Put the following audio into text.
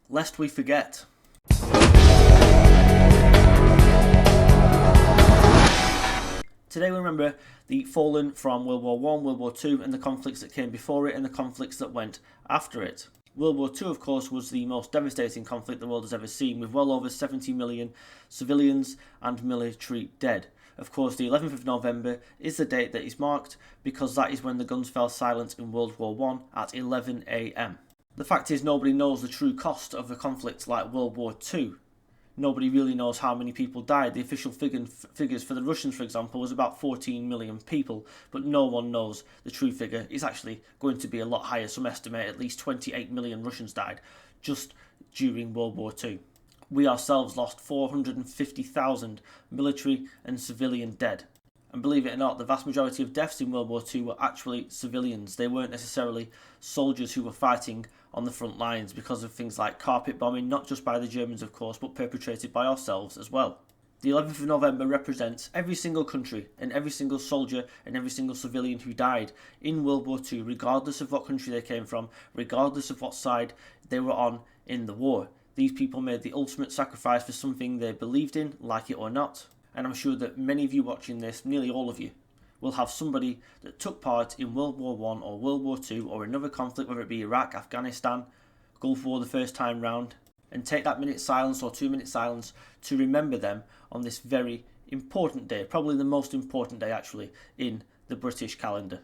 lest we forget. Today we remember the fallen from World War I, World War II, and the conflicts that came before it and the conflicts that went after it. World War II, of course, was the most devastating conflict the world has ever seen, with well over 70 million civilians and military dead. Of course, the 11th of November is the date that is marked because that is when the guns fell silent in World War I at 11 a.m. The fact is, nobody knows the true cost of a conflict like World War II. Nobody really knows how many people died. The official figures for the Russians, for example, was about 14 million people, but no one knows the true figure. It's actually going to be a lot higher. Some estimate at least 28 million Russians died just during World War II. We ourselves lost 450,000 military and civilian dead. And believe it or not, the vast majority of deaths in World War II were actually civilians. They weren't necessarily soldiers who were fighting on the front lines because of things like carpet bombing, not just by the Germans, of course, but perpetrated by ourselves as well. The 11th of November represents every single country and every single soldier and every single civilian who died in World War II, regardless of what country they came from, regardless of what side they were on in the war. These people made the ultimate sacrifice for something they believed in, like it or not. And I'm sure that many of you watching this, nearly all of you, will have somebody that took part in World War I or World War II or another conflict, whether it be Iraq, Afghanistan, Gulf War the first time round, and take that minute silence or 2 minute silence to remember them on this very important day, probably the most important day actually in the British calendar.